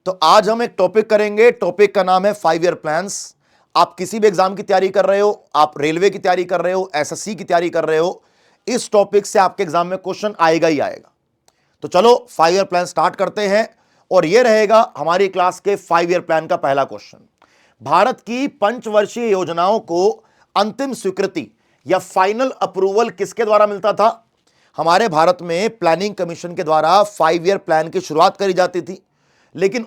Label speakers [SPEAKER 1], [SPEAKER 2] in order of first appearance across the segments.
[SPEAKER 1] तो आज हम एक टॉपिक करेंगे। टॉपिक का नाम है 5 ईयर प्लान्स। आप किसी भी एग्जाम की तैयारी कर रहे हो, आप रेलवे की तैयारी कर रहे हो, एसएससी की तैयारी कर रहे हो, इस टॉपिक से आपके एग्जाम में क्वेश्चन आएगा ही आएगा। तो चलो 5 ईयर प्लान स्टार्ट करते हैं और यह रहेगा हमारी क्लास के 5 ईयर प्लान का पहला क्वेश्चन। भारत की पंचवर्षीय योजनाओं को अंतिम स्वीकृति या फाइनल अप्रूवल किसके द्वारा मिलता था? हमारे भारत में प्लानिंग कमीशन के द्वारा 5 ईयर प्लान की शुरुआत करी जाती थी, लेकिन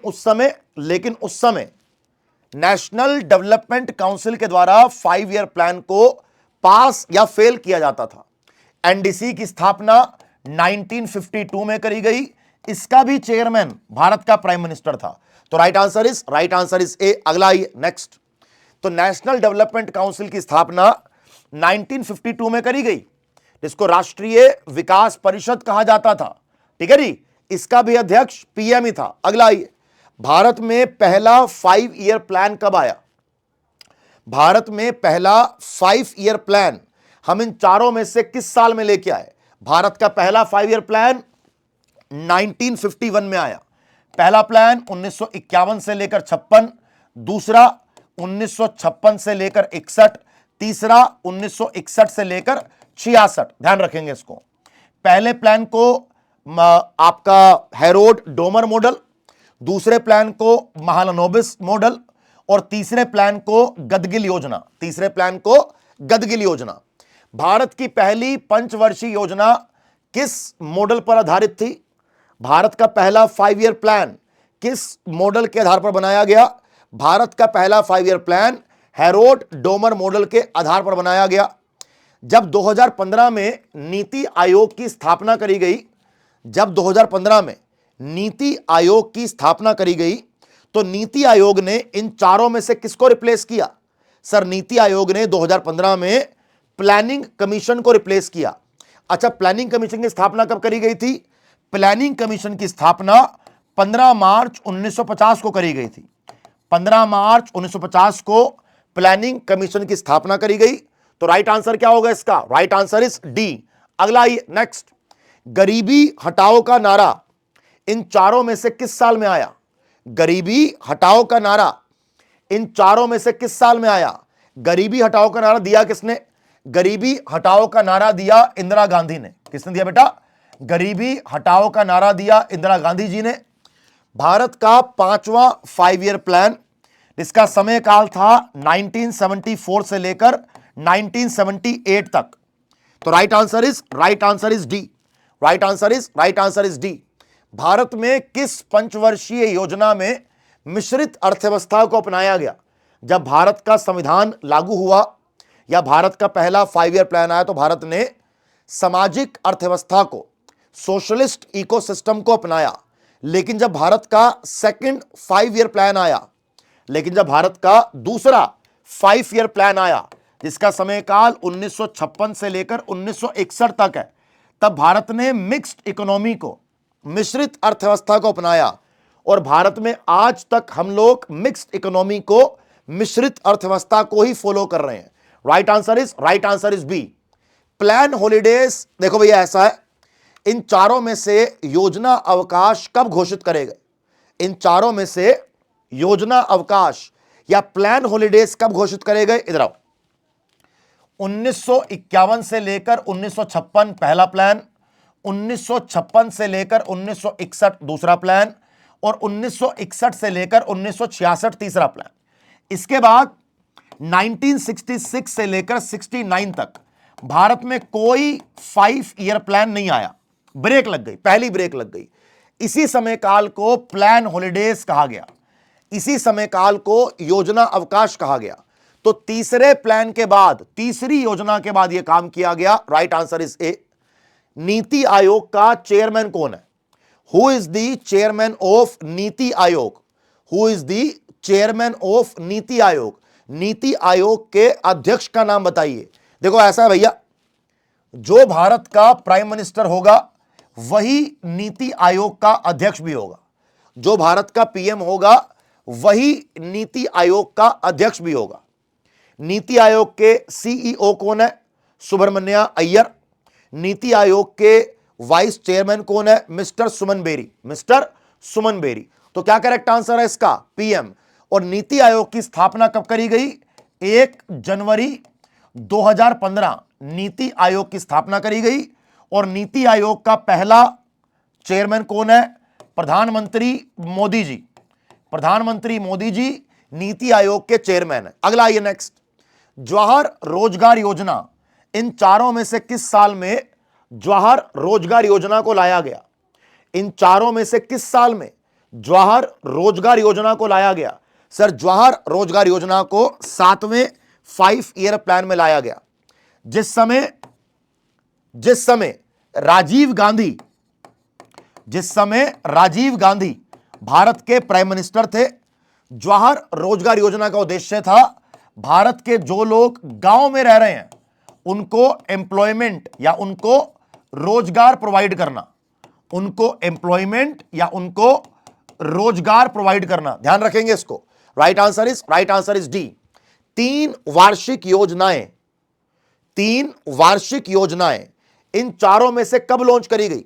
[SPEAKER 1] उस समय नेशनल डेवलपमेंट काउंसिल के द्वारा 5 ईयर प्लान को पास या फेल किया जाता था। एनडीसी की स्थापना 1952 में करी गई। इसका भी चेयरमैन भारत का प्राइम मिनिस्टर था। तो राइट आंसर इज ए। अगला आइए नेक्स्ट। तो नेशनल डेवलपमेंट काउंसिल की स्थापना 1952 में करी गई, जिसको राष्ट्रीय विकास परिषद कहा जाता था। ठीक है जी, इसका भी अध्यक्ष पीएम ही था। अगला आइए, भारत में पहला 5 ईयर प्लान कब आया? भारत में पहला 5 ईयर प्लान हम इन चारों में से किस साल में लेके आए? भारत का पहला 5 ईयर प्लान 1951 में आया। पहला प्लान 1951 से लेकर 56, दूसरा 1956 से लेकर 61, तीसरा 1961 से लेकर 66। ध्यान रखेंगे इसको। पहले प्लान को आपका हैरोड डोमर मॉडल, दूसरे प्लान को महालनोबिस मॉडल और तीसरे प्लान को गदगिल योजना। भारत की पहली पंचवर्षीय योजना किस मॉडल पर आधारित थी? भारत का पहला 5 ईयर प्लान किस मॉडल के आधार पर बनाया गया? भारत का पहला 5 year plan Herod Domar model के आधार पर बनाया गया। जब 2015 में नीति आयोग की स्थापना करी गई, तो नीति आयोग ने इन चारों में से किसको रिप्लेस किया? सर, नीति आयोग ने 2015 में प्लानिंग कमीशन को रिप्लेस किया। अच्छा, प्लानिंग कमीशन की स्थापना कब करी गई थी? प्लानिंग कमीशन की स्थापना 15 मार्च 1950 को करी गई थी। 15 मार्च 1950 को प्लानिंग कमीशन की स्थापना करी गई। तो राइट आंसर क्या होगा इसका? Right answer is D. अगला आइए नेक्स्ट। गरीबी हटाओ का नारा इन चारों में से किस साल में आया? गरीबी हटाओ का नारा इन चारों में से किस साल में आया? गरीबी हटाओ का नारा दिया किसने? गरीबी हटाओ का नारा दिया इंदिरा गांधी ने। किसने दिया बेटा? गरीबी हटाओ का नारा दिया इंदिरा गांधी जी ने। भारत का 5वां 5 ईयर प्लान, इसका समय काल था 1974 से लेकर 1978 तक। तो right answer is D. Bharat में किस पंचवर्षीय योजना में मिश्रित अर्थव्यवस्था को अपनाया गया? जब भारत का संविधान लागू हुआ या भारत का पहला 5 ईयर प्लान आया, तो भारत ने सामाजिक अर्थव्यवस्था को, सोशलिस्ट इकोसिस्टम को अपनाया। लेकिन जब भारत का सेकंड 5 ईयर प्लान आया, जब भारत का दूसरा 5 ईयर प्लान आया, जिसका समय काल 1956 से लेकर 1961 तक है, तब भारत ने मिक्स्ड इकोनॉमी को, मिश्रित अर्थव्यवस्था को अपनाया। और भारत में आज तक हम लोग मिक्स्ड इकोनॉमी को, मिश्रित अर्थव्यवस्था को ही फॉलो कर रहे हैं। Right answer is B. Plan holidays, देखो भैया ऐसा है, इन चारों में से योजना अवकाश कब घोषित करे गए? इन चारों में से योजना अवकाश या प्लान हॉलिडेज कब घोषित करे गए? इधर आओ। 1951 से लेकर 1956 पहला प्लान, 1956 से लेकर 1961 दूसरा प्लान और 1961 से लेकर 1966 तीसरा प्लान। इसके बाद 1966 से लेकर 69 तक भारत में कोई 5 ईयर प्लान नहीं आया। ब्रेक लग गई, पहली ब्रेक लग गई। इसी समय काल को प्लान हॉलिडेज कहा गया, इसी समय काल को योजना अवकाश कहा गया। तो तीसरे प्लान के बाद, तीसरी योजना के बाद यह काम किया गया। Right answer is a. NITI Aayog का चेयरमैन कौन है? Who is the chairman of NITI Aayog? NITI Aayog, NITI Aayog के अध्यक्ष का नाम बताइए। देखो ऐसा है भैया, जो भारत का प्राइम मिनिस्टर होगा वही नीति आयोग का अध्यक्ष भी होगा। जो भारत का पीएम होगा वही नीति आयोग का अध्यक्ष भी होगा। नीति आयोग के सीईओ कौन है? सुब्रमण्या अय्यर। नीति आयोग के वाइस चेयरमैन कौन है? मिस्टर सुमन बेरी। तो क्या करेक्ट आंसर है इसका? पीएम। और नीति आयोग की स्थापना कब करी गई? 1 जनवरी 2015 नीति आयोग की स्थापना करी गई। और नीति आयोग का पहला चेयरमैन कौन है? प्रधानमंत्री मोदी जी। प्रधानमंत्री मोदी जी नीति आयोग के चेयरमैन है। अगला आइए नेक्स्ट, जवाहर रोजगार योजना, इन चारों में से किस साल में जवाहर रोजगार योजना को लाया गया? इन चारों में से किस साल में जवाहर रोजगार योजना को लाया गया? सर, जवाहर रोजगार योजना को 7वें 5 ईयर प्लान में लाया गया। जिस समय राजीव गांधी भारत के प्राइम मिनिस्टर थे, जवाहर रोजगार योजना का उद्देश्य था भारत के जो लोग गांव में रह रहे हैं उनको एम्प्लॉयमेंट या उनको रोजगार प्रोवाइड करना, ध्यान रखेंगे इसको। Right answer is D. 3 वार्षिक योजनाएं इन चारों में से कब लॉन्च करी गई?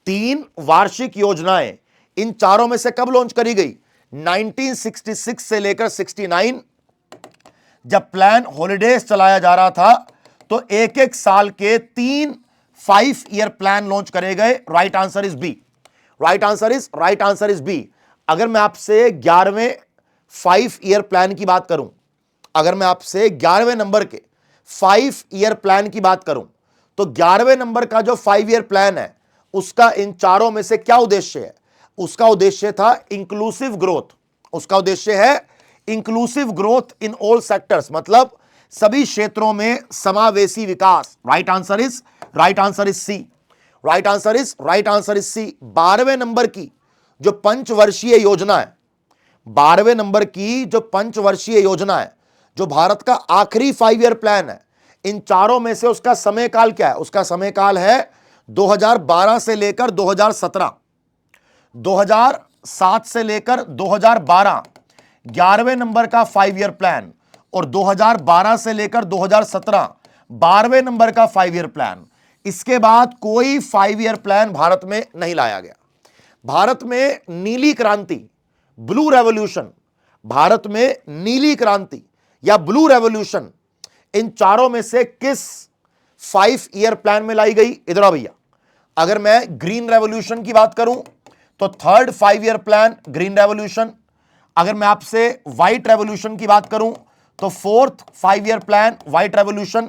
[SPEAKER 1] 3 वार्षिक योजनाएं इन चारों में से कब लॉन्च करी गई? 1966 से लेकर 69, जब प्लान हॉलिडेज चलाया जा रहा था तो एक एक साल के 3 5 ईयर प्लान लॉन्च करे गए। Right answer is B. Right answer is B. अगर मैं आपसे 11वें 5 ईयर प्लान की बात करूं, अगर मैं आपसे 11वें नंबर के 5 ईयर प्लान की बात करूं, तो 11वें नंबर का जो 5 ईयर प्लान है उसका इन चारों में से क्या उद्देश्य है? उसका उद्देश्य था इंक्लूसिव ग्रोथ। उसका उद्देश्य है inclusive growth in all sectors, मतलब सभी क्षेत्रों में समावेशी विकास। Right answer is C. Right answer is C. 12वें नंबर की जो पंचवर्षीय योजना है, 12वें नंबर की जो पंचवर्षीय योजना है, जो भारत का आखिरी 5 ईयर प्लान है, इन चारों में से उसका समय काल क्या है? उसका समय काल है 2012 से लेकर 2017, 2007 से लेकर 2012 11वें नंबर का 5 ईयर प्लान, और 2012 से लेकर 2017 12वें नंबर का 5 ईयर प्लान। इसके बाद कोई 5 ईयर प्लान भारत में नहीं लाया गया। भारत में नीली क्रांति, ब्लू रेवोल्यूशन, भारत में नीली क्रांति या ब्लू रेवोल्यूशन इन चारों में से किस 5 ईयर प्लान में लाई गई? इधर आओ भैया। अगर मैं ग्रीन रेवोल्यूशन की बात करूं तो 3rd 5 year plan green revolution. अगर मैं आपसे व्हाइट रेवोल्यूशन की बात करूं तो 4th 5 year plan white revolution.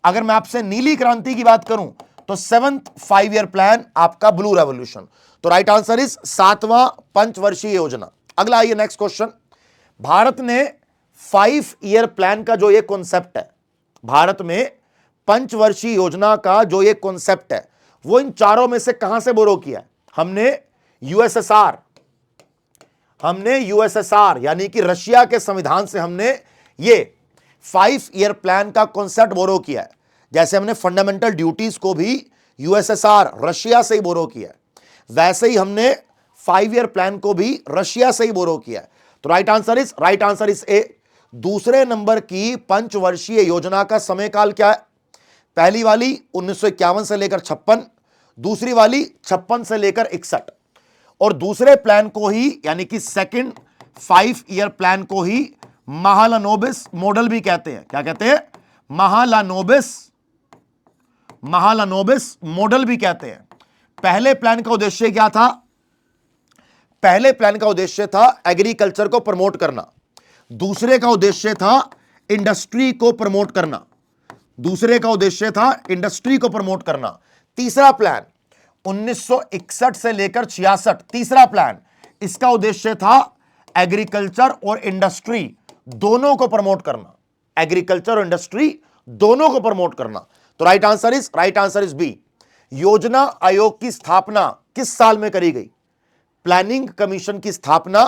[SPEAKER 1] अगर मैं आपसे नीली क्रांति की बात करूं तो 7th 5 ईयर प्लान आपका ब्लू रेवोल्यूशन। तो राइट आंसर इज 7वां पंचवर्षीय योजना। अगला आइए नेक्स्ट क्वेश्चन। भारत ने 5 ईयर प्लान का जो ये कॉन्सेप्ट है, भारत में पंचवर्षीय योजना का जो ये कॉन्सेप्ट है, वो इन चारों में से कहां से बोरो किया है? हमने यूएसएसआर यानी कि रशिया के संविधान से हमने ये 5 ईयर प्लान का कॉन्सेप्ट बोरो किया है। जैसे हमने फंडामेंटल ड्यूटीज को भी यूएसएसआर रशिया से ही बोरो किया है, वैसे ही हमने 5 ईयर प्लान को भी रशिया से ही बोरो किया है। तो राइट आंसर इज ए। दूसरे नंबर की पंचवर्षीय योजना का समय काल क्या है? पहली वाली 1951 से लेकर 56, दूसरी वाली 56 से लेकर 61, और दूसरे प्लान को ही यानी कि सेकंड 5 ईयर प्लान को ही महालनोबिस मॉडल भी कहते हैं। क्या कहते हैं? महालनोबिस मॉडल भी कहते हैं। पहले प्लान का उद्देश्य क्या था? पहले प्लान का उद्देश्य था एग्रीकल्चर को प्रमोट करना, दूसरे का उद्देश्य था इंडस्ट्री को प्रमोट करना, तीसरा प्लान 1961 से लेकर 66, तीसरा प्लान, इसका उद्देश्य था एग्रीकल्चर और इंडस्ट्री दोनों को प्रमोट करना, तो राइट आंसर इज बी। योजना आयोग की स्थापना किस साल में करी गई? प्लानिंग कमीशन की स्थापना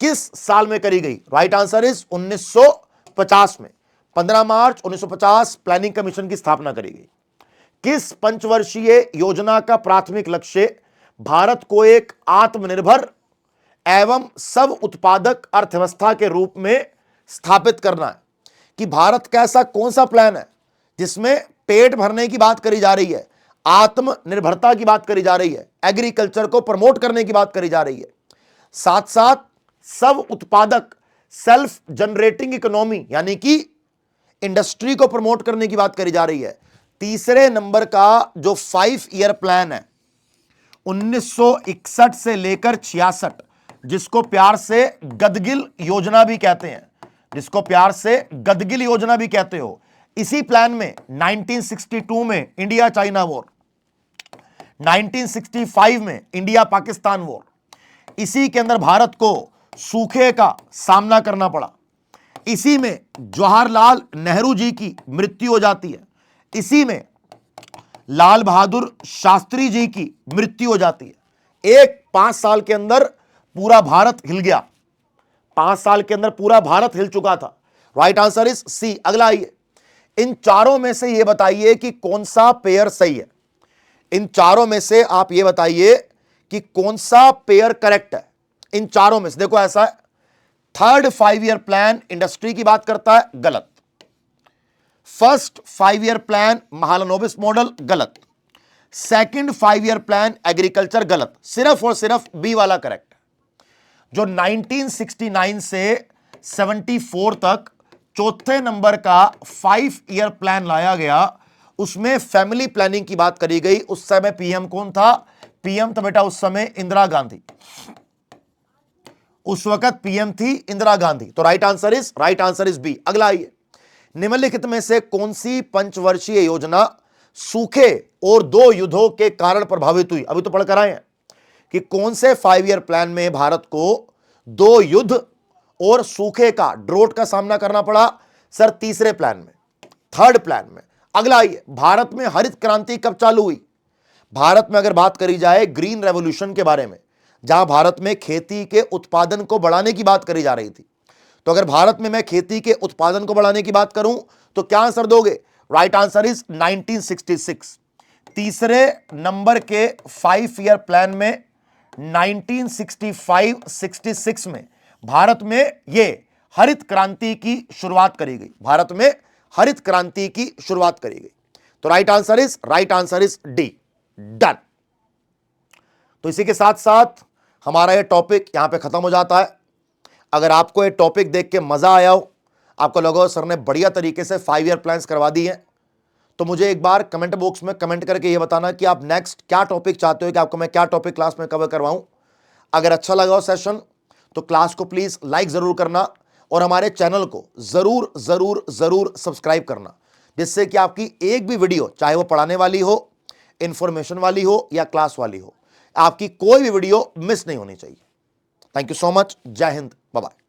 [SPEAKER 1] किस साल में करी गई? राइट आंसर इज 1950 में। 15 मार्च 1950 प्लानिंग कमीशन की स्थापना करी गई। किस पंचवर्षीय योजना का प्राथमिक लक्ष्य भारत को एक आत्मनिर्भर एवं सब उत्पादक अर्थव्यवस्था के रूप में स्थापित करना है? कि भारत का ऐसा कौन सा प्लान है जिसमें पेट भरने की बात करी जा रही है, आत्मनिर्भरता की बात करी जा रही है, एग्रीकल्चर को प्रमोट करने की बात करी जा रही है? साथ साथ सब उत्पादक सेल्फ जनरेटिंग इकोनॉमी यानी कि इंडस्ट्री को प्रमोट करने की बात करी जा रही है। तीसरे नंबर का जो 5 ईयर प्लान है 1961 से लेकर 66, जिसको प्यार से गदगिल योजना भी कहते हैं, जिसको प्यार से गदगिल योजना भी कहते हो, इसी प्लान में 1962 में इंडिया चाइना वॉर, 1965 में इंडिया पाकिस्तान वॉर, इसी के अंदर भारत को सूखे का सामना करना पड़ा, इसी में जवाहरलाल नेहरू जी की मृत्यु हो जाती है, इसी में लाल बहादुर शास्त्री जी की मृत्यु हो जाती है। एक 5 साल के अंदर पूरा भारत हिल गया, 5 साल के अंदर पूरा भारत हिल चुका था। Right answer is C. अगला आइए, इन चारों में से यह बताइए कि कौन सा पेयर सही है। इन चारों में से आप यह बताइए कि कौन सा पेयर करेक्ट है। इन चारों में से देखो, ऐसा है, थर्ड 5 ईयर प्लान इंडस्ट्री की बात करता है, गलत। First 5 year plan Mahalanobis model, गलत। सेकंड 5 ईयर प्लान एग्रीकल्चर, गलत। सिर्फ और सिर्फ बी वाला करेक्ट है। जो 1969 से 74 तक चौथे नंबर का 5 ईयर प्लान लाया गया, उसमें फैमिली प्लानिंग की बात करी गई। उस समय पीएम कौन था? पीएम तो बेटा उस समय इंदिरा गांधी, उस वक्त पीएम थी इंदिरा गांधी। तो राइट आंसर इज बी। अगला आइए, निम्नलिखित में से कौन सी पंचवर्षीय योजना सूखे और 2 युद्धों के कारण प्रभावित हुई? अभी तो पढ़कर आए हैं कि कौन से 5 ईयर प्लान में भारत को 2 युद्ध और सूखे का, ड्रोट का सामना करना पड़ा? सर तीसरे प्लान में, थर्ड प्लान में। अगला आइए, भारत में हरित क्रांति कब चालू हुई? भारत में अगर बात करी जाए ग्रीन रेवोल्यूशन के बारे में, जहां भारत में खेती के उत्पादन को बढ़ाने की बात करी जा रही थी, तो अगर भारत में मैं खेती के उत्पादन को बढ़ाने की बात करूं तो क्या आंसर दोगे? Right answer is 1966। तीसरे नंबर के 5 ईयर प्लान में 1965-66 में भारत में यह हरित क्रांति की शुरुआत करी गई, भारत में हरित क्रांति की शुरुआत करी गई। तो right answer is D, done. तो इसी के साथ साथ हमारा यह टॉपिक यहां पे खत्म हो जाता है। अगर आपको ये टॉपिक देख के मजा आया हो, आपको लगा हो सर ने बढ़िया तरीके से 5 ईयर प्लान्स करवा दी हैं, तो मुझे एक बार कमेंट बॉक्स में कमेंट करके ये बताना कि आप नेक्स्ट क्या टॉपिक चाहते हो कि आपको मैं क्या टॉपिक क्लास में कवर करवाऊं। अगर अच्छा लगा हो सेशन तो क्लास को प्लीज लाइक जरूर करना और हमारे चैनल को जरूर जरूर जरूर सब्सक्राइब करना, जिससे कि आपकी एक भी वीडियो, चाहे वो पढ़ाने वाली हो, इंफॉर्मेशन वाली हो या क्लास वाली हो, आपकी कोई भी वीडियो मिस नहीं होनी चाहिए। Thank you so much. जय हिंद, बाय बाय।